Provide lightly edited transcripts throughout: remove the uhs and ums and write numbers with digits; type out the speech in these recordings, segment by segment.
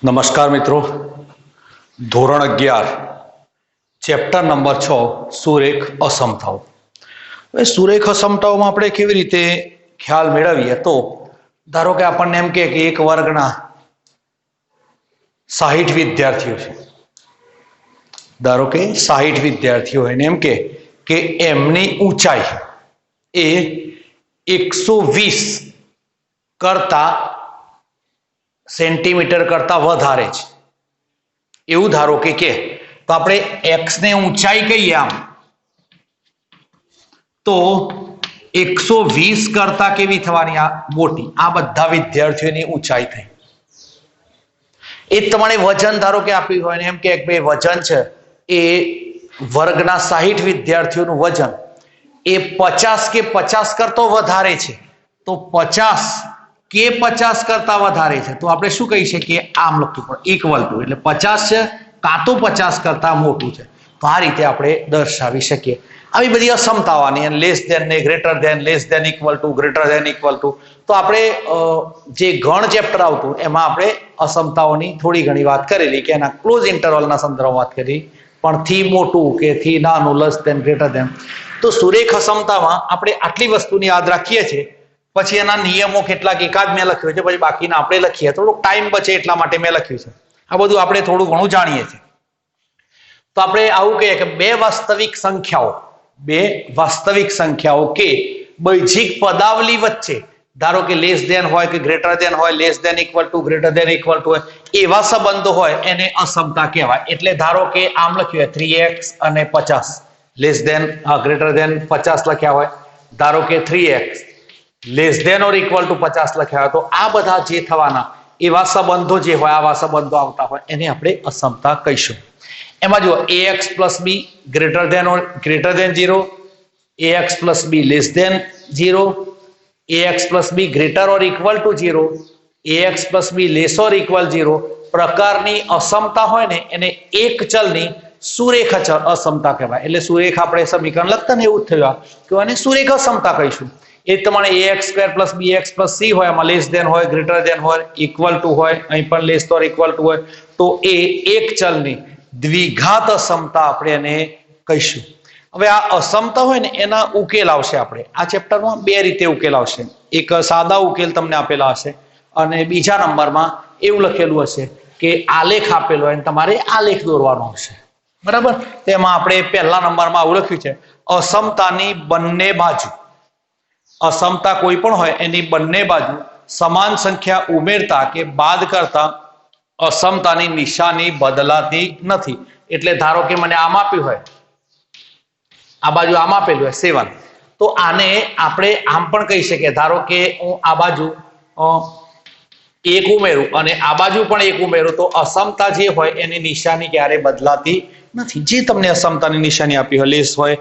નમસ્કાર મિત્રો, ધોરણ 11 ચેપ્ટર નંબર 6 સુરેખ અસમતાઓ. હવે સુરેખ અસમતાઓમાં આપણે કેવી રીતે ખ્યાલ મેળવીએ તો ધારો કે આપણને એમ કે એક વર્ગના 60 વિદ્યાર્થીઓ છે. ધારો કે 60 વિદ્યાર્થીઓ એને એમ કે એમની ઊંચાઈ એ 120 કરતા સેન્ટીમીટર કરતા વધારે છે એવું ધારો કે તો આપણે x ને ઊંચાઈ કહીએ આમ તો 120 કરતા કેવી થવાની આ મોટી, આ બધા વિદ્યાર્થીઓની ઊંચાઈ થઈ. એ તમારે વજન ધારો કે આપ્યું હોય ને એમ કે ભાઈ વજન છે એ વર્ગના 60 વિદ્યાર્થીઓનું વજન એ 50 કે 50 કરતો વધારે છે તો 50 કે 50 કરતા વધારે છે તો આપણે શું કહી શકીએ, આમ લખવું પડે ઇક્વલ ટુ, એટલે 50 છે કાં તો 50 કરતા મોટું છે. તો આ રીતે આપણે દર્શાવી શકીએ. આવી બધી અસમતાઓની લેસ ધેન ને greater than, less than equal to, greater than equal to. તો આપણે જે ગણ ચેપ્ટર આવતું એમાં આપણે અસમતાઓની થોડી ઘણી વાત કરેલી કે એના ક્લોઝ ઇન્ટરવલના સંદર્ભમાં વાત કરી, પણ થી મોટું કે થી નાનું, લેસ ધેન, ગ્રેટર ધેન. તો સુરેખ અસમતામાં આપણે આટલી વસ્તુની યાદ રાખીએ છીએ. પછી એના નિયમો કેટલાક એકાદ મેં લખ્યો છે, પછી બાકીના આપણે લખીએ, થોડોક ટાઈમ બચે એટલા માટે મેં લખ્યું છે. આ બધું આપણે થોડું ઘણું જાણીએ છીએ. તો આપણે આવું કહીએ કે બે વાસ્તવિક સંખ્યાઓ કે બૈજિક પદાવલી વચ્ચે ધારો કે લેસ ધેન હોય કે ગ્રેટર ધેન હોય, less than equal to, greater than equal to હોય, એવા સંબંધો હોય એને અસમતા કહેવાય. એટલે ધારો કે આમ લખ્યું હોય 3x અને 50 લેસ ધેન ગ્રેટર ધેન 50 લખ્યા હોય, ધારો કે 3x less than or equal to 50 લખ્યા હોય, તો આ બધા જે થવાના એવા સંબંધો જે હોય, આવા સંબંધો આવતા હોય એને આપણે અસમતા કહીશું. એમાં જુઓ ax plus b greater than or greater than 0, ax plus b less than 0, ax plus b greater or equal to 0, ax plus b less or equal 0 પ્રકારની અસમતા હોય ને એને એક ચલની સુરેખ અસમતા કહેવાય. એટલે સુરેખ આપણે સમીકરણ લખતા ને એવું જ થયું કે આને સુરેખ અસમતા કહીશું. એ તમારે ax square plus bx plus c હોય, એમાં લેસ ધેન હોય, ગ્રેટર ધેન હોય, ઇક્વલ ટુ હોય, અહીં પણ લેસ ઓર ઇક્વલ ટુ હોય, તો એ એક ચલની દ્વિઘાત અસમતા આપણે એને કહીશું. હવે આ અસમતા હોય ને એના ઉકેલ આવશે. આપણે આ ચેપ્ટરમાં બે રીતે ઉકેલ આવશે. એક સાદા ઉકેલ તમને આપેલા હશે અને બીજા નંબરમાં એવું લખેલું હશે કે આલેખ આપેલો હોય તમારે આલેખ દોરવાનો હશે. બરાબર? તેમાં આપણે પહેલા નંબરમાં આવું લખ્યું છે, અસમતાની બંને બાજુ, અસમતા કોઈ પણ હોય એની બંને બાજુ સમાન સંખ્યા ઉમેરતા કે બાદ કરતા અસમતાની નિશાની બદલાતી નથી. એટલે ધારો કે મને આમ આપ્યું હોય, આ બાજુ આમ આપેલું હોય 7, તો આને આપણે આમ પણ કહી શકીએ. ધારો કે હું આ બાજુ 1 ઉમેરું અને આ બાજુ પણ 1 ઉમેરું તો અસમતા જે હોય એની નિશાની ક્યારે બદલાતી નથી. જે તમને અસમતાની નિશાની આપી હોય, લેસ હોય,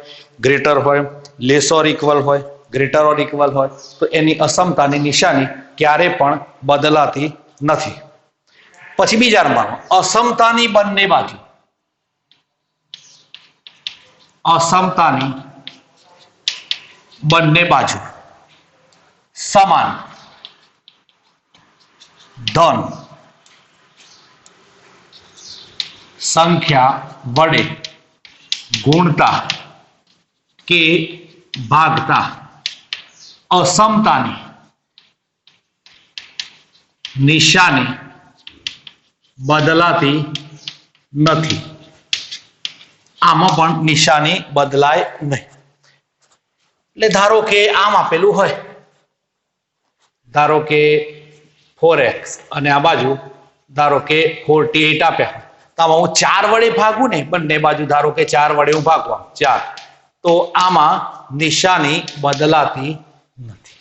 ગ્રેટર હોય, લેસ ઓર ઇક્વલ હોય, ગ્રેટર ઓર ઇક્વલ હોય, તો એની અસમતાની નિશાની ક્યારે પણ બદલાતી નથી. પછી બીજા નંબરમાં અસમતાની બંને બાજુ, અસમતાની બંને બાજુ સમાન ધન સંખ્યા વડે ગુણતા કે ભાગતા અસમતાની નિશાની બદલાતી નથી. આમાં પણ નિશાની બદલાય નહીં. એટલે ધારો કે આમ આપેલું હોય, ધારો કે 4x અને આ બાજુ ધારો કે 48 આપ્યા, તો આમાં હું 4 વડે ભાગું ને બંને બાજુ, ધારો કે 4 વડે હું ભાગવા 4, તો આમાં નિશાની બદલાતી નથી.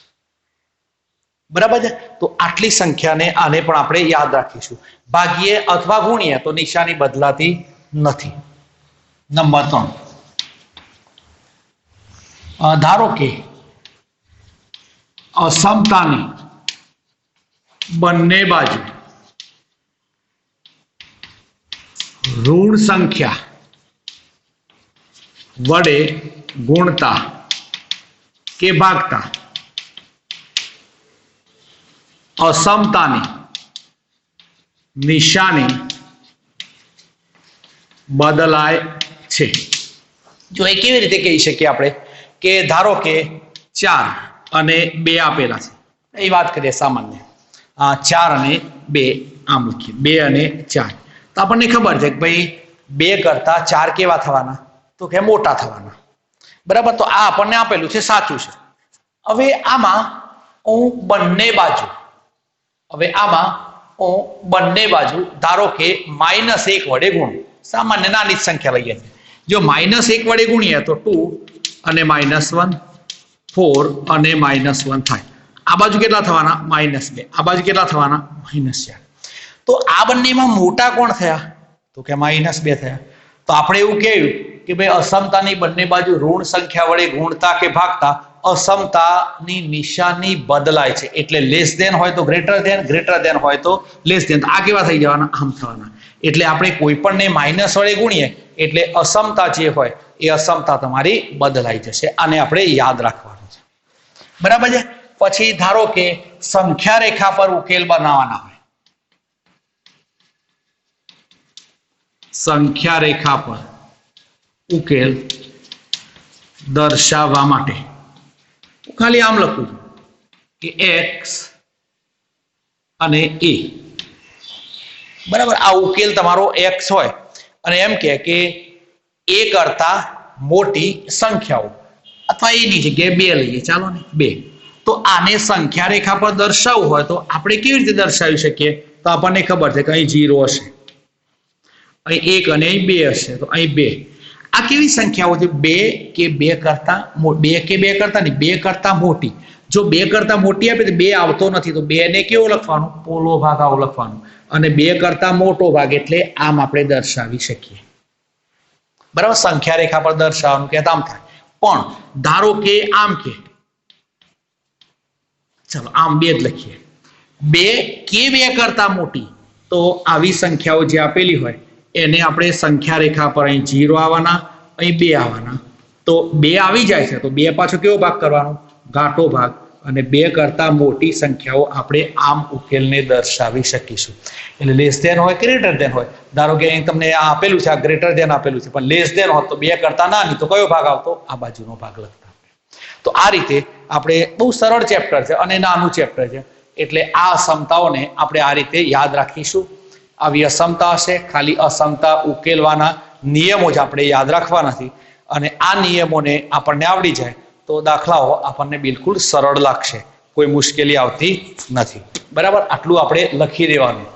બરાબર છે? તો આટલી સંખ્યાને આને પણ આપણે યાદ રાખીશું. ભાગીએ અથવા ગુણીએ તો નિશાની બદલાતી નથી. નંબર 3, ધારો કે અસમતાની બંને બાજુ ઋણ સંખ્યા વડે ગુણતા કે ભાગતા અસમતાની નિશાની બદલાય છે. જો એ કેવી રીતે કહી શકીએ આપણે કે ધારો કે 4 અને 2 આપેલા છે, એ વાત કરીએ સામાન્ય. 4 અને 2 આમ લખીએ, 2 અને 4. તો આપણને ખબર છે કે ભાઈ 2 કરતા 4 કેવા થવાના, તો કે મોટા થવાના. બરાબર. તો આ આપણને આપેલું છે, સાચું છે. હવે આમાં હું બંને બાજુ ધારો કે -1 વડે ગુણું. સામાન્ય નાની સંખ્યા લઈએ. જો -1 વડે ગુણીએ તો 2 અને -1 4 અને -1 થાય. આ બાજુ કેટલા થવાના? -2. આ બાજુ કેટલા થવાના? -4. તો આ બંનેમાં મોટા કોણ થયા? તો કે -2 થયા. તો આપણે એવું કહ્યું કે ભાઈ અસમતાની બંને બાજુ ઋણ સંખ્યા વડે ગુણતા કે ભાગતા અસમતાની નિશાની બદલાય છે. એટલે લેસ ધેન હોય તો ગ્રેટર ધેન હોય તો લેસ ધેન. આ કેવા થઈ જવાના? આમ થવાના. એટલે આપણે કોઈ પણને માઇનસ વડે ગુણીએ એટલે અસમતા જે હોય એ અસમતા તમારી બદલાઈ જશે. આને આપણે યાદ રાખવાનું છે. બરાબર છે. પછી ધારો કે સંખ્યા રેખા પર ઉકેલ બનાવવાના હોય. સંખ્યા રેખા પર ઉકેલ દર્શાવવા માટે ખાલી આમ લખું છું કે x અને a. બરાબર. આ ઉકેલ તમારો x હોય અને એમ કે a કરતા મોટી સંખ્યાઓ અથવા a ની જગ્યાએ 2 લઈએ. ચાલો ને 2. તો આને સંખ્યા રેખા પર દર્શાવવું હોય તો આપણે કેવી રીતે દર્શાવી શકીએ? તો આપણને ખબર છે કે અહીં 0 હશે, અહીં 1 અને અહીં 2 હશે. તો અહીં 2. આ કેવી સંખ્યાઓ છે? 2 કે 2 કરતા નહીં, 2 કરતા મોટી. જો 2 કરતા મોટી આપે તો 2 આવતો નથી, તો 2 ને કેવો લખવાનું? પોલો ભાગ આવો લખવાનો. અને 2 કરતા મોટો ભાગ એટલે આમ આપણે દર્શાવી શકીએ. બરાબર. સંખ્યા રેખા પર દર્શાવવાનું કે આમ થાય. પણ ધારો કે આમ કે ચલો આમ 2 જ લખીએ. 2 કે 2 કરતા મોટી, તો આવી સંખ્યાઓ જે આપેલી હોય એને આપણે સંખ્યા રેખા પર અહીં 0 આવવાના, અહીં 2 આવવાના. તો 2 આવી જાય છે તો 2 પાછો કેવો ભાગ કરવાનો? ઘાટો ભાગ. અને 2 કરતા મોટી સંખ્યાઓ આપણે આમ ઉકેલને દર્શાવી શકીશું. એટલે લેસ ધેન હોય કે ગ્રેટર ધેન હોય. ધારો કે અહીં તમને આ આપેલું છે, આ ગ્રેટર ધેન આપેલું છે, પણ લેસ ધેન હોત તો 2 કરતા નાની, તો કયો ભાગ આવતો? આ બાજુનો ભાગ લખતા. તો આ રીતે આપણે બહુ સરળ ચેપ્ટર છે અને નાનું ચેપ્ટર છે. એટલે આ અસમતાઓને આપણે આ રીતે યાદ રાખીશું. આવી અસમતા હશે, ખાલી અસમતા ઉકેલવાના નિયમો જ આપણે યાદ રાખવાના છે. અને આ નિયમોને આપણને આવડી જાય તો દાખલાઓ આપણને બિલકુલ સરળ લાગશે, કોઈ મુશ્કેલી આવતી નથી. બરાબર. આટલું આપણે લખી દેવાનું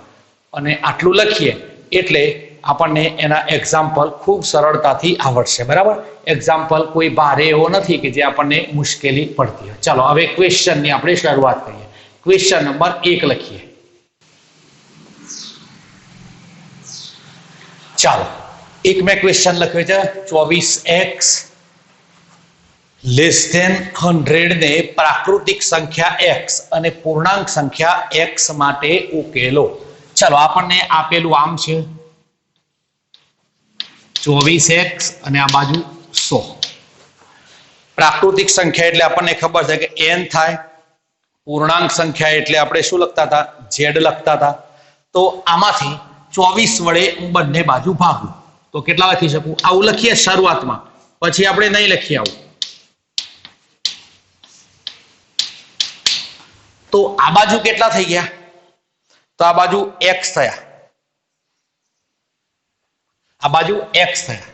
અને આટલું લખીએ એટલે આપણને એના એક્ઝામ્પલ ખૂબ સરળતાથી આવડશે. બરાબર. એક્ઝામ્પલ કોઈ ભારે એવો નથી કે જે આપણને મુશ્કેલી પડતી હોય. ચાલો હવે ક્વેશ્ચનની આપણે શરૂઆત કરીએ. ક્વેશ્ચન નંબર 1 લખીએ. ચાલો, એક મેં ક્વેશ્ચન લખ્યો છે 24x લેસ ધેન 100 ને પ્રાકૃતિક સંખ્યા x અને પૂર્ણાંક સંખ્યા x માટે ઉકેલો. ચાલો, આપણને આપેલું આમ છે 24x અને આ બાજુ 100. પ્રાકૃતિક સંખ્યા એટલે આપણને ખબર છે કે n થાય. પૂર્ણાંક સંખ્યા એટલે આપણે શું લખતા હતા? z લખતા હતા. તો આમાંથી 24 વડે હું બંને બાજુ ભાગું તો કેટલા લખી શકું? આવું લખીએ શરૂઆતમાં, પછી આપણે નહીં લખીએ આવું. તો આ બાજુ કેટલા થઈ ગયા? તો આ બાજુ x થયા, આ બાજુ x થયા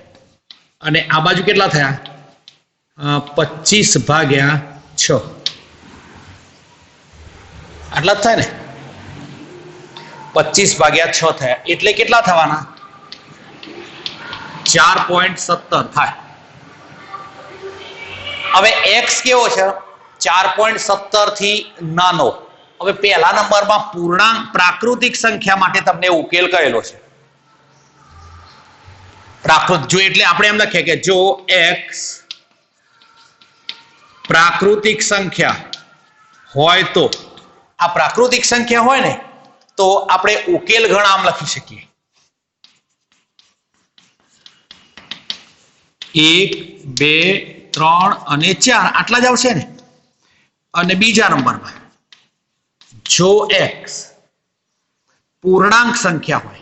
અને આ બાજુ કેટલા થયા? 25/6. આટલા જ થાય ને? 25/6 થયા એટલે કેટલા થવાના? 4.17 થાય. હવે x કેવો છે? 4.17 થી નાનો. હવે પહેલા નંબરમાં પૂર્ણાંક પ્રાકૃતિક સંખ્યા માટે તમને ઉકેલ કહેલો છે. જો એટલે આપણે એમ લખીએ કે જો x પ્રાકૃતિક સંખ્યા હોય તો, આ પ્રાકૃતિક સંખ્યા હોય ને તો આપણે ઉકેલ ગણ આમ લખી શકીએ. 1 2 3 અને 4 આટલા જ આવશે ને. અને બીજા નંબરમાં જો x પૂર્ણાંક સંખ્યા હોય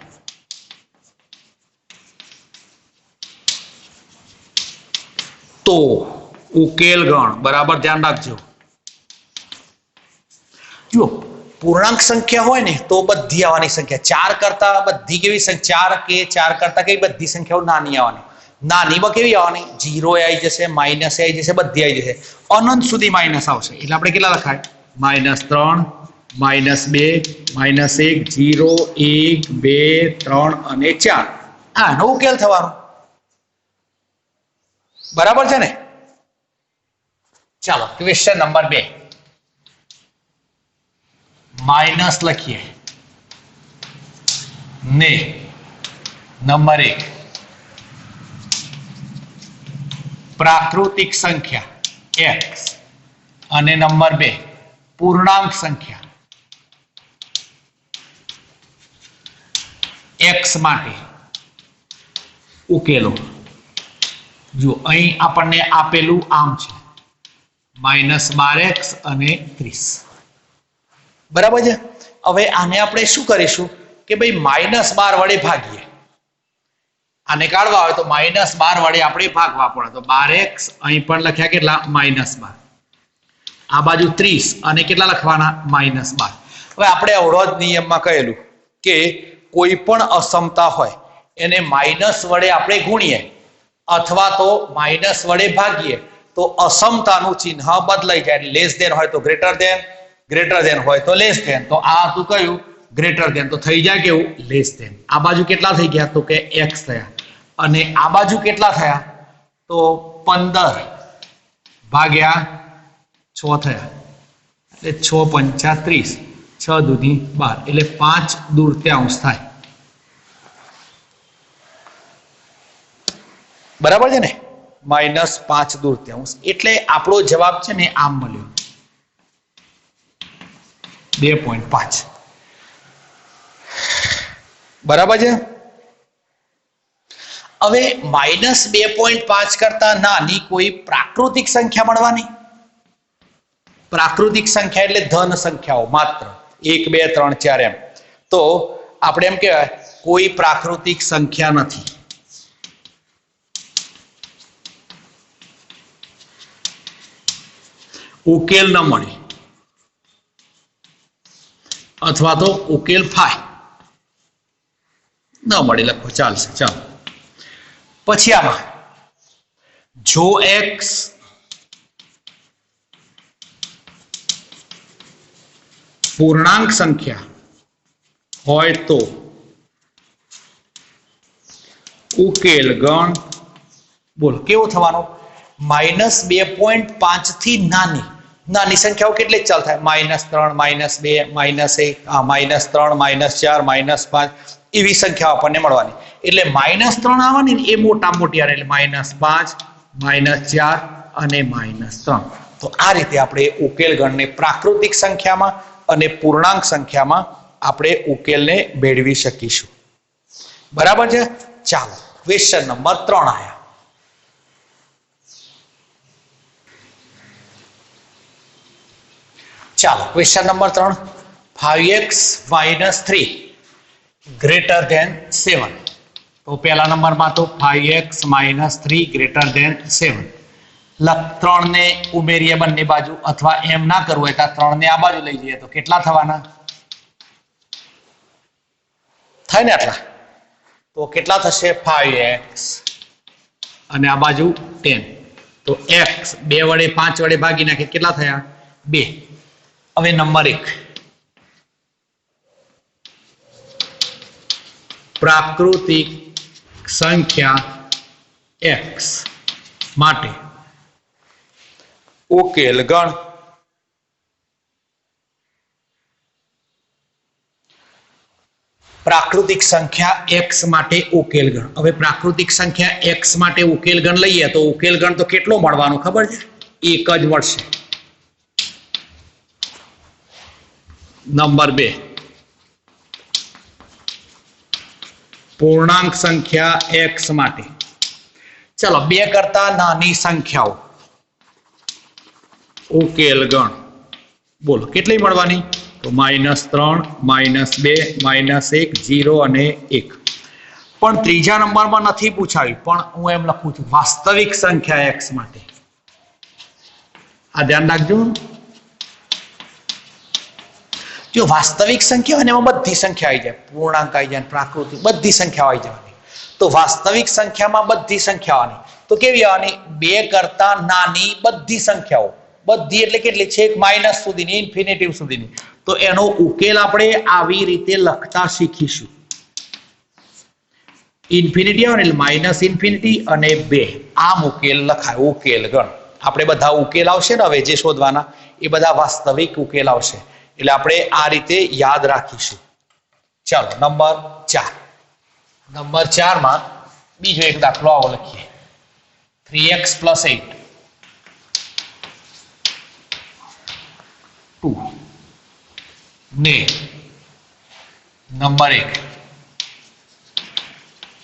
તો ઉકેલ ગણ બરાબર ધ્યાન રાખજો. જો પૂર્ણાંક સંખ્યા હોય ને તો બધી આવવાની સંખ્યા 4 કરતા બધી કેવી સંખ્યા 4 કે 4 કરતા કઈ બધી સંખ્યાઓ નાની આવવાની. નાનીમાં કેવી આવવાની 0 આવી જશે, માઇનસ આવી જશે, બધી આવી જશે, અનંત સુધી માઇનસ આવશે. એટલે આપણે કેટલા લખાય? -3 -2 -1 0 1 2 3 અને 4. આનો ઉકેલ થવાનો. બરાબર છે ને? ચાલો ક્વેશ્ચન નંબર 2 માઇનસ લખીએ ને નંબર 1 પ્રાકૃતિક સંખ્યા x અને નંબર 2 પૂર્ણાંક સંખ્યા x માટે ઉકેલો. જો અહીં આપણને આપેલું આમ છે -12x અને 30. બરાબર છે. હવે આને આપણે શું કરીશું કે ભાઈ -12 વડે ભાગીએ. આને કાઢવા હોય તો -12 વડે આપણે ભાગવા પડે. તો 12x અહીં પણ લખ્યા કેટલા? -12. આ બાજુ 30 અને કેટલા લખવાના? -12. હવે આપણે અવરોધ નિયમમાં કહેલું કે કોઈ પણ અસમતા હોય એને માઇનસ વડે આપણે ગુણીએ અથવા તો માઇનસ વડે ભાગીએ તો અસમતાનું ચિહ્ન બદલાઈ જાય. લેસ ધેન હોય તો ગ્રેટર ધેન હોય તો લેસ ધેન. તો આ હતું કયું? Greater than. તો થઈ જાય કેવું? Less than. આ બાજુ કેટલા થઈ ગયા? તો કે x થયા. અને આ બાજુ કેટલા થયા? તો 15 ભાગ્યા 6 થયા. એટલે 6 પંચા 30, 6 દૂની 12, એટલે 5 દૂરત્યાંશ થાય. બરાબર છે ને? -5 દૂરત્યાંશ. એટલે આપણો જવાબ છે ને આમ મળ્યો 2.5. બરાબર છે. હવે -2.5 કરતા નાની કોઈ પ્રાકૃતિક સંખ્યા મળવાની. પ્રાકૃતિક સંખ્યા એટલે ધન સંખ્યાઓ માત્ર 1 2 3 4 એમ. તો આપણે એમ કહેવાય કોઈ પ્રાકૃતિક સંખ્યા નથી. ઉકેલ ન મળે અથવા તો ઉકેલ ફાય ન મળે લખો ચાલશે. ચાલો પછી આમાં જો x પૂર્ણાંક સંખ્યા હોય તો ઉકેલ ગણ બોલ કેવો થવાનો? -2.5 થી નાની સંખ્યાઓ કેટલી ચાલ થાય? -3 -2 -1 -3 -4 -5 એવી સંખ્યાઓ આપણને મળવાની. એટલે -3 આવવાની ને એ મોટા મોટી આવે. એટલે -5 -4 અને -3. તો આ રીતે આપણે ઉકેલ ગણને પ્રાકૃતિક સંખ્યામાં અને પૂર્ણાંક સંખ્યામાં આપણે ઉકેલને મેળવી શકીશું. બરાબર છે. ચાલો ક્વેશ્ચન નંબર 3 આયા. ચાલો question number 3 5x - 3 greater than 7. તો પહેલા નંબરમાં તો 5x - 3 ગ્રેટર ધેન 7. 3 ને ઉમેરીએ બંને બાજુ અથવા એમ ના કરવું હોય તો 3 ને આ બાજુ લઈ જઈએ તો કેટલા થવાના થાય ને? આટલા. તો કેટલા થશે? 5x અને આ બાજુ 10. તો x 2 વડે 5 વડે ભાગી નાખે કેટલા થયા? 2. હવે નંબર 1 પ્રાકૃતિક સંખ્યા x માટે ઉકેલ ગણ. પ્રાકૃતિક સંખ્યા x માટે ઉકેલ ગણ. હવે પ્રાકૃતિક સંખ્યા x માટે ઉકેલ ગણ લઈએ તો ઉકેલ ગણ તો કેટલો મળવાનો ખબર છે? 1 જ મળશે. નંબર 2 પૂર્ણાંક સંખ્યા x માટે ચલો 2 કરતા નાની સંખ્યાઓ ઉકેલ ગણ બોલો કેટલી મળવાની? તો -3 -2 -1 0 અને 1 પણ ત્રીજા નંબરમાં નથી પૂછાયું પણ હું એમ લખું છું વાસ્તવિક સંખ્યા x માટે આ ધ્યાન રાખજો જો વાસ્તવિક સંખ્યા હોય ને એમાં બધી સંખ્યા આવી જાય પૂર્ણાંક આવી જાય પ્રાકૃતિક બધી સંખ્યાઓ આવી જવાની તો વાસ્તવિક સંખ્યામાં બધી સંખ્યા આવવાની તો કેવી આવવાની 2 કરતા નાની બધી સંખ્યાઓ બધી એટલે કેટલી છેક માઈનસ સુધીની ઇન્ફિનિટિવ સુધીની તો એનો ઉકેલ આપણે આવી રીતે લખતા શીખીશું ઇન્ફિનિટી આવે એટલે માઈનસ ઇન્ફિનિટી અને 2 આમ ઉકેલ લખાય ઉકેલ ગણ આપણે બધા ઉકેલ આવશે ને હવે જે શોધવાના એ બધા વાસ્તવિક ઉકેલ આવશે એટલે આપણે આ રીતે યાદ રાખીશું ચાલો નંબર 4 માં બીજો એક દાખલો આવો લખીએ 3x + 8 2 ને નંબર 1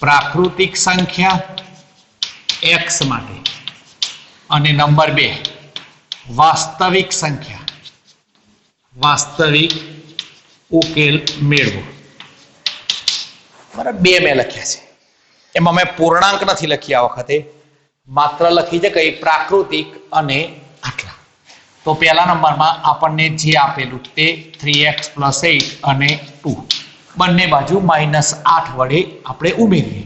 પ્રાકૃતિક સંખ્યા x માટે અને નંબર 2 વાસ્તવિક સંખ્યા વાસ્તવિક ઉકેલ મેળવો બરાબર 2 મેં લખ્યા છે એમાં મેં પૂર્ણાંક નથી લખી આ વખતે માત્ર લખી છે કે પ્રાકૃતિક અને આટલા તો પહેલા નંબરમાં આપણને જે આપેલું તે 3x + 8 અને 2 બંને બાજુ -8 વડે આપણે ઉમેરીએ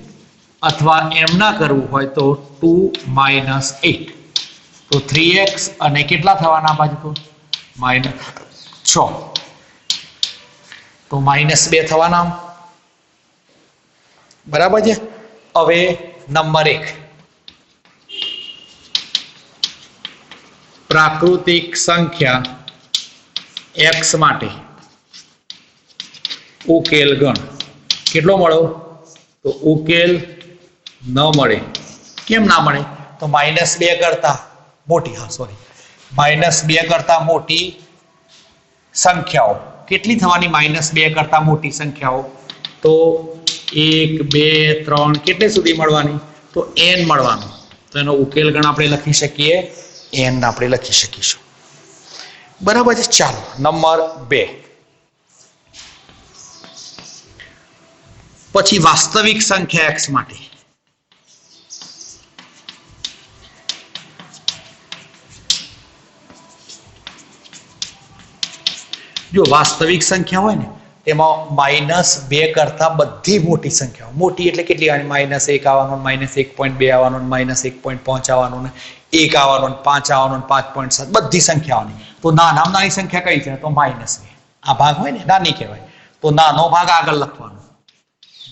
અથવા એમ ના કરવું હોય તો 2 - 8 તો 3x અને કેટલા થવાના બાજુ તો -6 તો -2 થવાના બરાબર છે હવે નંબર 1 પ્રાકૃતિક સંખ્યા x માટે ઉકેલ ગણ કેટલો મળ્યો તો ઉકેલ ન મળે કેમ ના મળે તો -2 કરતા મોટી -2 કરતા મોટી સંખ્યાઓ કેટલી થવાની -2 કરતા મોટી સંખ્યાઓ તો 1 2 3 કેટલે સુધી મળવાની તો n મળવાનું તો એનો ઉકેલ ગણ આપણે લખી શકીએ n આપણે લખી શકીશું બરાબર છે ચાલો નંબર 2 પછી વાસ્તવિક સંખ્યા x માટે જો વાસ્તવિક સંખ્યા હોય ને તેમાં -2 કરતા બધી મોટી સંખ્યાઓ મોટી એટલે કેટલી આવવાની -1 આવવાનું -1.2 આવવાનું -1.5 આવવાનું 1 આવવાનું 5 આવવાનું 5.7 બધી સંખ્યાઓની તો નાનામાં નાની સંખ્યા કઈ છે તો -2 આ ભાગ હોય ને નાની કહેવાય તો નાનો ભાગ આગળ લખવાનો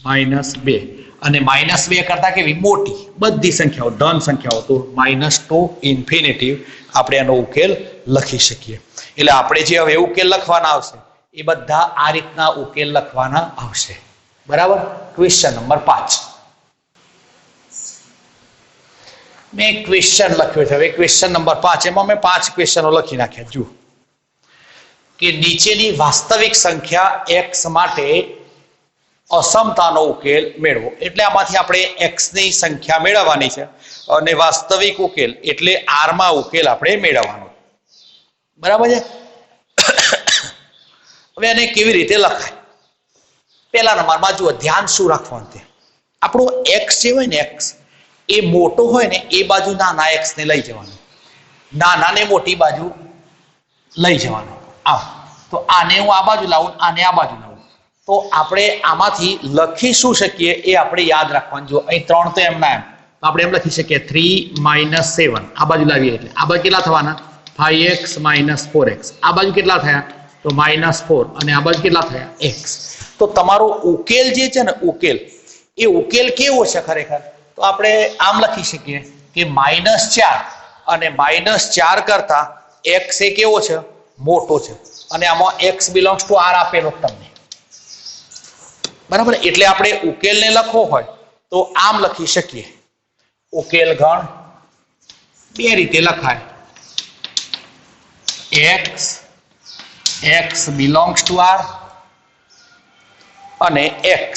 -2 અને -2 કરતા કેવી મોટી બધી સંખ્યાઓ ધન સંખ્યાઓ તો -2 ઇન્ફિનિટિવ આપણે એનો ઉકેલ લખી શકીએ એટલે આપણે જે હવે ઉકેલ લખવાના આવશે એ બધા આ રીતના ઉકેલ લખવાના આવશે બરાબર ક્વેશ્ચન નંબર 5 મેં ક્વેશ્ચન લખ્યો છે હવે ક્વેશ્ચન નંબર 5 એમાં મેં 5 ક્વેશ્ચનો લખી નાખ્યા જુઓ કે નીચેની વાસ્તવિક સંખ્યા x માટે અસમતાનો ઉકેલ મેળવો એટલે આમાંથી આપણે x ની સંખ્યા મેળવવાની છે અને વાસ્તવિક ઉકેલ એટલે r માં ઉકેલ આપણે મેળવવાનો બરાબર છે હવે એને કેવી રીતે લખાય પહેલા નંબરમાં જુઓ ધ્યાન શું રાખવાનું છે આપણો x જે હોય ને x એ મોટો હોય ને એ બાજુ નાના x ને લઈ જવાનું નાના ને મોટી બાજુ લઈ જવાનું આવ તો આને હું આ બાજુ લાવું આને આ બાજુ લાવું તો આપણે આમાંથી લખી શું શકીએ એ આપણે યાદ રાખવાનું જો અહીં 3 તો એમના એમ તો આપણે એમ લખી શકીએ 3 - 7 આ બાજુ લાવીએ એટલે આ બાજુ કેટલા થવાના 5x - 4x આ બાજુ કેટલા થયા તો -4 અને આ બાજુ કેટલા થયા x તો તમારો ઉકેલ જે છે ને ઉકેલ એ ઉકેલ કેવો છે ખરેખર તો આપણે આમ લખી શકીએ કે -4 અને -4 કરતા x એ કેવો છે મોટો છે અને આમાં x બિલોંગ્સ ટુ r આપેલો તમને બરાબર એટલે આપણે ઉકેલને લખવો હોય તો આમ લખી શકીએ ઉકેલ ગણ બે રીતે લખાય x belongs to r અને x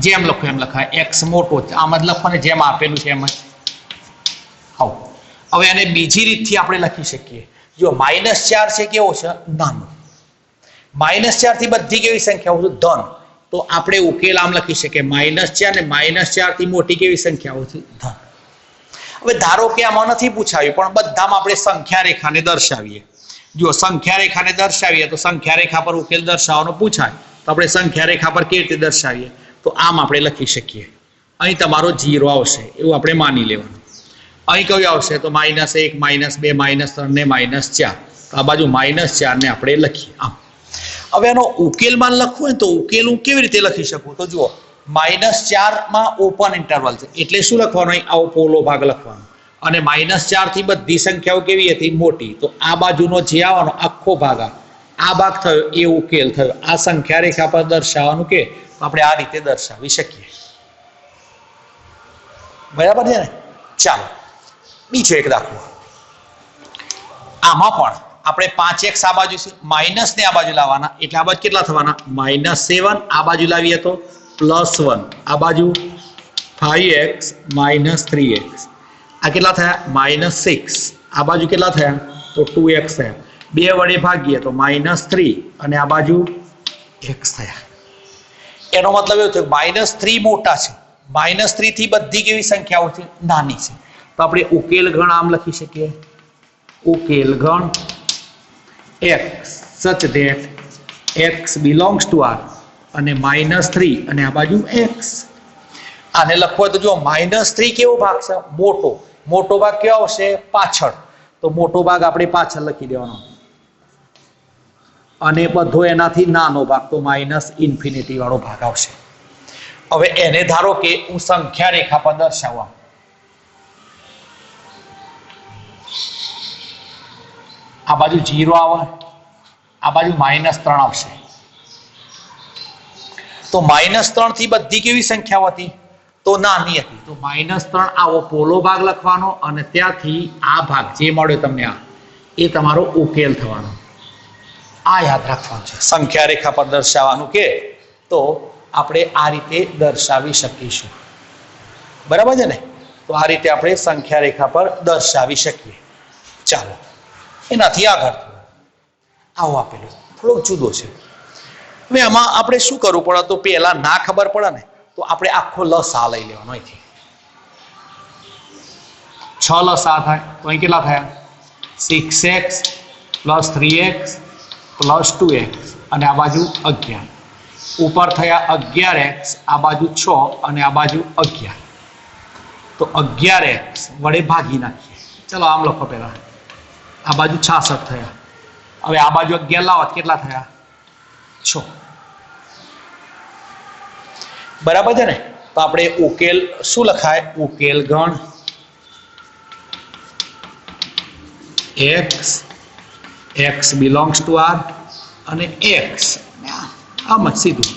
જેમ લખો એમ લખાય x મોટો છે આમ જ લખો ને જેમ આપેલું છે એમ જ આવ હવે આને બીજી રીતથી આપણે લખી શકીએ. જો -4 છે કેવો છે? નાનો. -4 થી બધી કેવી સંખ્યાઓ છે? ધન. તો આપણે ઉકેલ આમ લખી શકીએ -4 ને -4 થી મોટી કેવી સંખ્યાઓ છે? ધન. હવે ધારો કે આમાં નથી પૂછાયું પણ બધામાં આપણે સંખ્યા રેખાને દર્શાવીએ. જો સંખ્યા રેખાને દર્શાવીએ તો સંખ્યા રેખા પર ઉકેલ દર્શાવવાનો પૂછાય તો આપણે સંખ્યા રેખા પર કેવી રીતે દર્શાવીએ? તો આમ આપણે લખી શકીએ. અહીં તમારો 0 આવશે એવું આપણે માની લેવાનું. અહીં કયું આવશે? તો -1 -2 -3 ને -4. તો આ બાજુ -4 ને આપણે લખીએ આમ. હવે આનો ઉકેલમાં લખવું હોય તો ઉકેલ હું કેવી રીતે લખી શકું? તો જુઓ -4 માં ઓપન ઇન્ટરવલ છે એટલે શું લખવાનું? અહીં આવો પોલો ભાગ લખવાનો. અને -4 થી બધી સંખ્યાઓ કેવી હતી? મોટી. તો આ બાજુનો જે આવવાનો આખો ભાગ આ ભાગ થયો એ ઉકેલ થયો. આ સંખ્યા રેખા પર દર્શાવવાનું કે આપણે આ રીતે દર્શાવી શકીએ. બરાબર છે ને? ચાલો બીજો એક દાખલો. આમાં પણ આપણે 5x આ બાજુ છે માઇનસ ને આ બાજુ લાવવાના એટલે આ બાજુ કેટલા થવાના? -7. આ બાજુ લાવીએ તો +1. આ બાજુ 5x - 3x. આ કેટલા થયા? -6. આ બાજુ કેટલા થયા? તો 2x થયા. 2 વડે ભાગીએ તો -3 અને આ બાજુ x થયા. એનો મતલબ એવું થયો -3 મોટા છે. -3 થી બધી કેવી સંખ્યાઓ છે? નાની છે. તો આપણે ઉકેલ ગણ આમ લખી શકીએ. ઉકેલ ગણ x such that x belongs to R અને -3 અને આ બાજુ x. આને લખવું તો જો -3 કેવો ભાગ છે? મોટો. મોટો ભાગ કેવો આવશે? પાછળ. તો મોટો ભાગ આપણે પાછળ લખી દેવાનો અને બધો એનાથી નાનો ભાગ તો -∞ વાળો ભાગ આવશે. હવે એને ધારો કે હું સંખ્યા રેખા પર દર્શાવવા. આ બાજુ 0 આવે, આ બાજુ -3 આવશે. તો -3 થી બધી કેવી સંખ્યાઓ હતી? તો નાની હતી. તો -3 આવો પોલો ભાગ લખવાનો અને ત્યાંથી આ ભાગ જે મળ્યો તમને આ એ તમારો ઉકેલ થવાનો. આ યાદ રાખવાનું છે. સંખ્યા રેખા પર દર્શાવવાનું કે તો આપણે આ રીતે દર્શાવી શકીશું. બરાબર છે ને? તો આ રીતે આપણે સંખ્યા રેખા પર દર્શાવી શકીએ. ચાલો એનાથી આગળ આવું આપેલું થોડોક જુદો છે. હવે આમાં આપણે શું કરવું પડે? તો પહેલા ના ખબર પડે ને તો આપણે આખો લસા લઈ લેવાનો. અહીંથી 6 લસા થાય તો અહીં કેટલા થયા? 6x + 3x + 2x અને આ બાજુ 11. ઉપર થયા 11x, આ બાજુ 6 અને આ બાજુ 11. તો 11x વડે ભાગી નાખીએ. ચલો આમ લખો પહેલા. આ બાજુ 66 થયા. હવે આ બાજુ 11 લાવો કેટલા થયા? 6. બરાબર છે ને? તો આપણે ઉકેલ શું લખાય? ઉકેલ ગણ x belongs to R અને x આમ જ સીધું.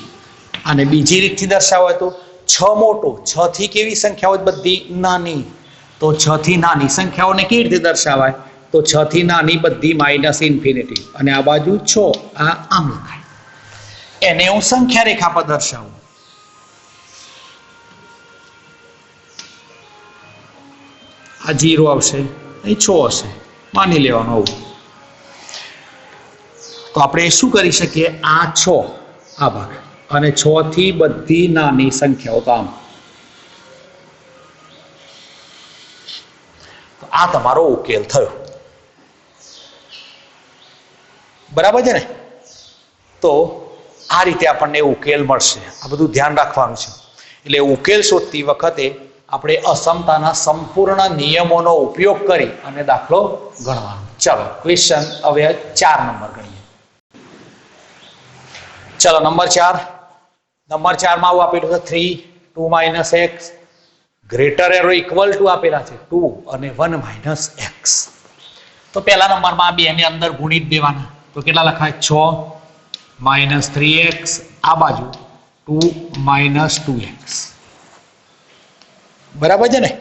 અને બીજી રીતથી દર્શાવાય તો 6 મોટો. 6 થી કેવી સંખ્યાઓ બધી નાની. તો 6 થી નાની સંખ્યાઓને કેવી રીતે દર્શાવાય? તો 6 થી નાની બધી -∞ અને આ બાજુ 6. આ આમ લખાય. એને હું સંખ્યા રેખા પર દર્શાવું. આ 0 આવશે, અહીં 6 હશે, માની લેવાનું આવું. તો આપણે શું કરી શકીએ? આ 6 આ ભાગ અને 6 થી બધી નાની સંખ્યાઓ તો આમ. તો આ તમારો ઉકેલ થયો. બરાબર છે ને? તો આ રીતે આપણને ઉકેલ મળશે. આ બધું ધ્યાન રાખવાનું છે. એટલે ઉકેલ શોધતી વખતે આપણે અસમતાના સંપૂર્ણ નિયમોનો ઉપયોગ કરી અને દાખલો ગણવાનો. ચાલો ક્વેશ્ચન હવે 4 નંબર ગણીએ. ચલો નંબર 4. નંબર 4 માં આવું આપેલું છે 3 2 - x greater arrow equal to આપેલા છે 2 અને 1 - x. તો પહેલા નંબરમાં બે ની અંદર ગુણિત દેવાના. તો કેટલા લખાય? 6 - 3x આ બાજુ 2 - 2x. બરાબર છે ને?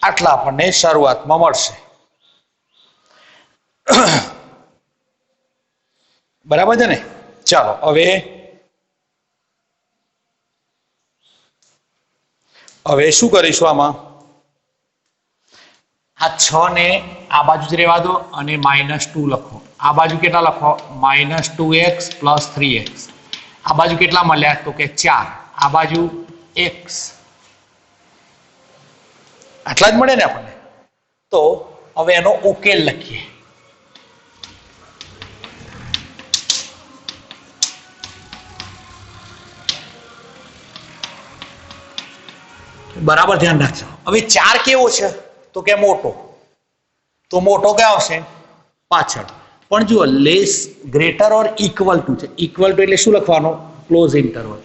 આટલા આપણને શરૂઆતમાં મળશે. બરાબર છે ને? ચાલો હવે શું કરીશું? આમાં આ 6 ને આ બાજુ જ રહેવા દો અને -2 લખો. આ બાજુ કેટલા લખો? -2x + 3x. આ બાજુ કેટલા મળ્યા? તો કે 4. આ બાજુ x. આટલા જ મળે ને આપણને. તો હવે એનો ઉકેલ લખીએ. બરાબર ધ્યાન રાખજો. હવે 4 કેવો છે? તો કે મોટો. તો મોટો ક્યાં આવશે? પાછળ. પણ જુઓ less greater or equal to છે. ઇક્વલ ટુ એટલે શું લખવાનું? Close interval.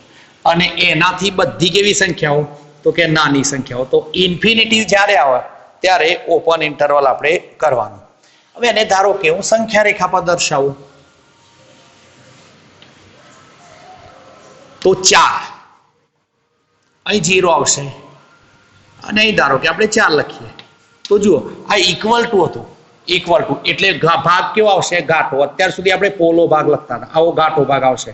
અને એનાથી બધી કેવી સંખ્યાઓ? તો કે નાની સંખ્યાઓ. તો ઇન્ફિનિટી જ્યારે આવે ત્યારે ઓપન ઇન્ટરવલ આપણે કરવાનું. હવે એને ધારો કે હું સંખ્યા રેખા પર દર્શાવું તો 4 અહીં 0 આવશે અને અહીં ધારો કે આપણે 4 લખીએ. તો જુઓ આ ઇક્વલ ટુ હતું. ઇક્વલ ટુ એટલે ભાગ કેવો આવશે? ઘાટો. અત્યાર સુધી આપણે પોલો ભાગ લખતા હતા, આવો ઘાટો ભાગ આવશે.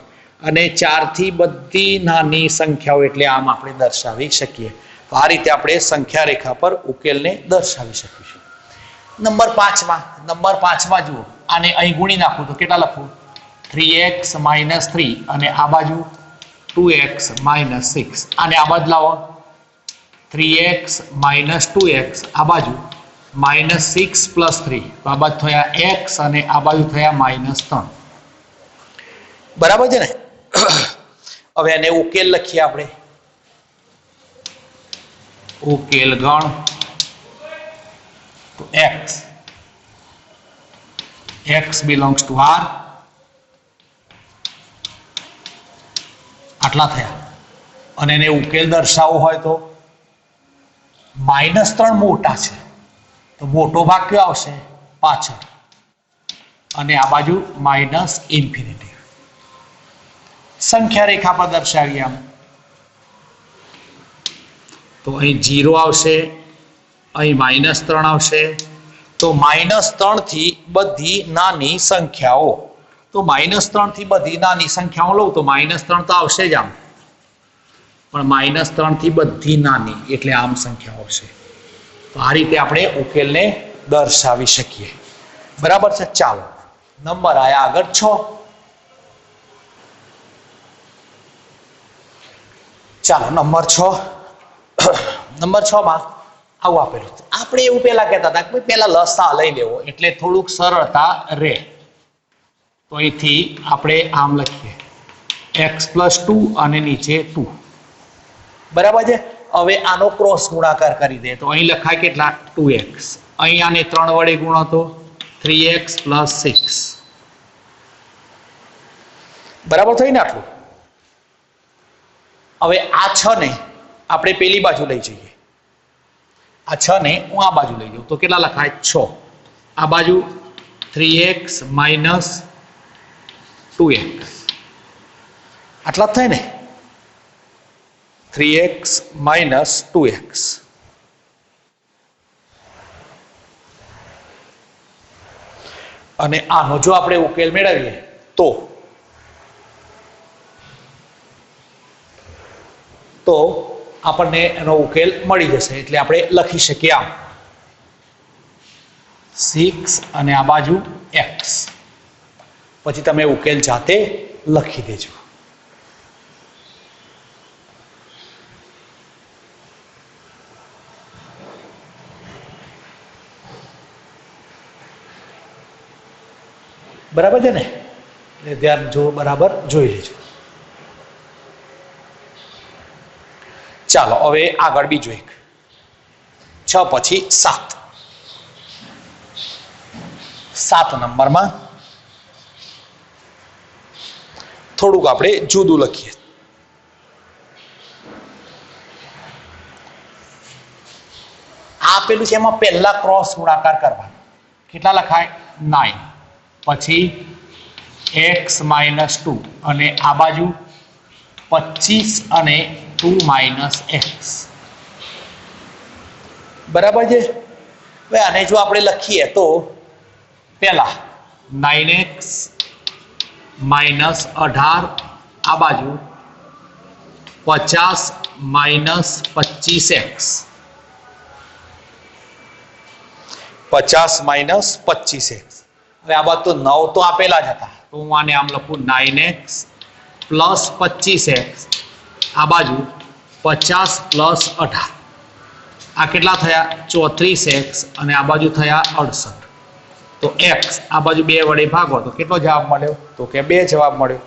અને 4 થી બધી નાની સંખ્યાઓ એટલે આમ આપણે દર્શાવી શકીએ. તો આ રીતે આપણે સંખ્યા રેખા પર ઉકેલને દર્શાવી શકીશું. નંબર 5માં જુઓ આને અહીં ગુણી નાખું તો કેટલા લખું? 3x - 3 અને આ બાજુ 2x - 6. આને આ બાજુ લાવો 3x - 2x આ બાજુ -6 + 3. આ બાજુ થયા x અને આ બાજુ થયા -3. બરાબર છે ને? હવે એને ઉકેલ લખીએ આપણે. ઉકેલ ગણ તો x belongs to R. આટલા થયા. અને એને ઉકેલ દર્શાવવો હોય તો -3 મોટા છે તો મોટો ભાગ કયો આવશે? પાછળ. અને આ બાજુ -ઇન્ફિનિટી. સંખ્યા રેખા પર દર્શાવીએ આમ તો અહીં 0 આવશે, અહીં -3 આવશે. તો -3 થી બધી નાની સંખ્યાઓ. તો -3 થી બધી નાની સંખ્યાઓ લઉં તો -3 તો આવશે જ આમ, પણ -3 થી બધી નાની એટલે આમ સંખ્યાઓ આવશે. તો આ રીતે આપણે ઉકેલને દર્શાવી શકીએ. બરાબર છે? ચાલો નંબર આયા આગળ 6. ચાલો નંબર 6 માં આવું આપેલું. આપણે એવું પહેલા કહેતા હતા કે પહેલા લસા લઈ લેવો એટલે થોડુંક સરળતા રહે. તો અહીંથી આપણે આમ લખીએ x + 2 અને નીચે 2. બરાબર છે? હવે આનો ક્રોસ ગુણાકાર કરી દે તો અહીં લખાય કેટલા? 2x. અહીં આને 3 વડે ગુણો તો 3x + 6. બરાબર થઈ ને આટલું? હવે આ 6 ને આપણે પેલી બાજુ લઈ જઈએ. આ 6 ને હું આ બાજુ લઈ જાઉં તો કેટલા લખાય? 6. આ બાજુ 3x - 2x. આટલા થાય ને? 3x - 2x. અને આનો જો આપણે ઉકેલ મેળવીએ તો આપણને એનો ઉકેલ મળી જશે. એટલે આપણે લખી શકીએ આમ 6 અને આ બાજુ x. પછી તમે ઉકેલ જાતે લખી દેજો. બરાબર છે ને? એટલે ધ્યાન જો બરાબર જોઈ લેજો. ચાલો હવે આગળ બીજું એક 6 પછી 7 નંબરમાં થોડુંક આપણે જુદું લખીએ. આપેલું છે એમાં પહેલા ક્રોસ ગુણાકાર કરવાનો. કેટલા લખાય? 9. પછી x - 2 અને આ બાજુ 25 અને 2 - x. બરાબર છે? હવે આને જો આપણે લખીએ તો પહેલા 9x - 18 આ બાજુ 50 - 25x. 50 minus 25x. હવે આ બાજુ તો 9 તો આપેલા જ હતા, તો હું આને આમ લખું 9x પ્લસ 25x. આ બાજુ 50 પ્લસ 18. આ કેટલા થયા? 34x. અને આ બાજુ થયા 68. તો x આ બાજુ 2 વડે ભાગો તો કેટલો જવાબ મળ્યો? તો કે 2 જવાબ મળ્યો.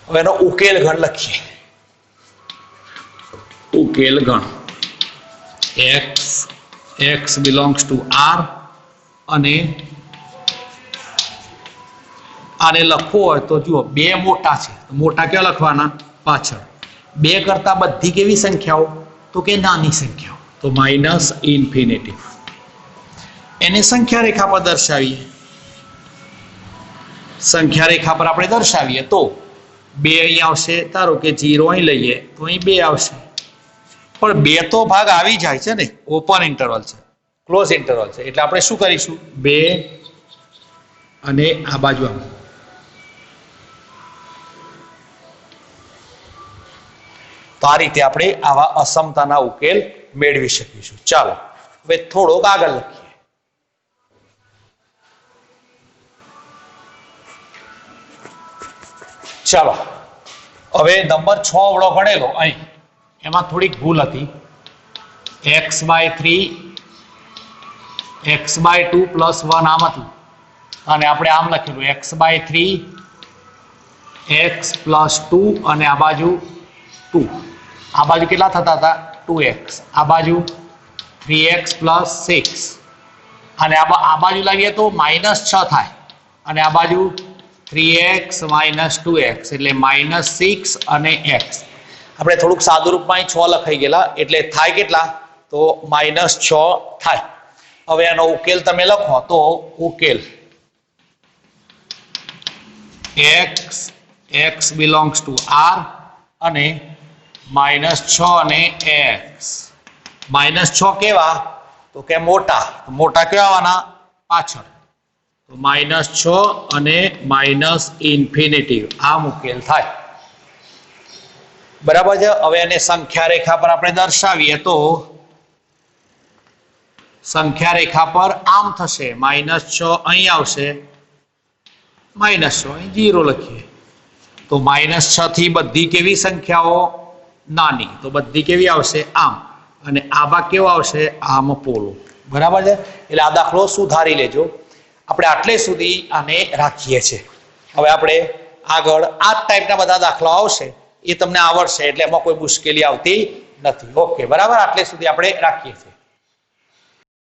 હવે એનો ઉકેલ ગણ લખીએ. ઉકેલ ગણ x belongs to r અને આને લખવો હોય તો જુઓ 2 મોટા છે, મોટા કેવા લખવાના? પાછળ. 2 કરતા બધી કેવી સંખ્યાઓ? તો કે નાની સંખ્યાઓ. તો માઇનસ ઇન્ફિનિટી. એને સંખ્યા રેખા પર દર્શાવીએ. સંખ્યા રેખા પર આપણે દર્શાવીએ તો 2 અહીં આવશે. ધારો કે 0 અહીં લઈએ તો અહીં 2 આવશે. પણ 2 તો ભાગ આવી જાય છે ને, ઓપન ઇન્ટરવલ છે, ક્લોઝ ઇન્ટરવલ છે, એટલે આપણે શું કરીશું? 2 અને આ બાજુ આમ. તો આ રીતે આપણે આવા અસમતાના ઉકેલ મેળવી શકીશું. ચાલો હવે થોડોક આગળ લખીએ. ચાલો હવે નંબર 6 વડો ગણેલો અહીં, એમાં થોડીક ભૂલ હતી. x/3 x/2 પ્લસ 1 આમ હતું અને આપણે આમ લખેલું x/3 x પ્લસ 2 અને આ બાજુ 2. આ બાજુ કેટલા થતા હતા? 2x. આ બાજુ 3x પ્લસ 6 અને આ બાજુ લાવીએ તો -6 થાય અને આ બાજુ 3x minus 2x એટલે -6 અને x. આપણે થોડુંક સાદું રૂપમાં 6 લખાઈ ગયેલા એટલે થાય કેટલા? તો -6 થાય. હવે આનો ઉકેલ તમે લખો તો ઉકેલ x belongs to r અને -6 અને x. -6 કેવા? તો કે મોટા. મોટા કેવા આવવાના? પાછળ. તો -6 અને માઇનસ ઇન્ફિનિટી. આમ ઉકેલ થાય. બરાબર છે. હવે એને સંખ્યા રેખા પર આપણે દર્શાવીએ તો સંખ્યા રેખા પર આમ થશે. -6 અહીં આવશે, -6 અહીં 0 લખીએ તો -6 થી બધી કેવી સંખ્યાઓ? નાની. તો બધી કેવી આવશે? આમ. અને આ ભાગ કેવો આવશે? આમ પોલો. બરાબર છે. એટલે આ દાખલો સુધારી લેજો. આપણે આટલે સુધી આને રાખીએ છીએ. હવે આપણે આગળ આ ટાઈપના બધા દાખલાઓ આવશે, એ તમને આવડશે એટલે એમાં કોઈ મુશ્કેલી આવતી નથી. ઓકે, બરાબર. આટલે સુધી આપણે રાખીએ છીએ.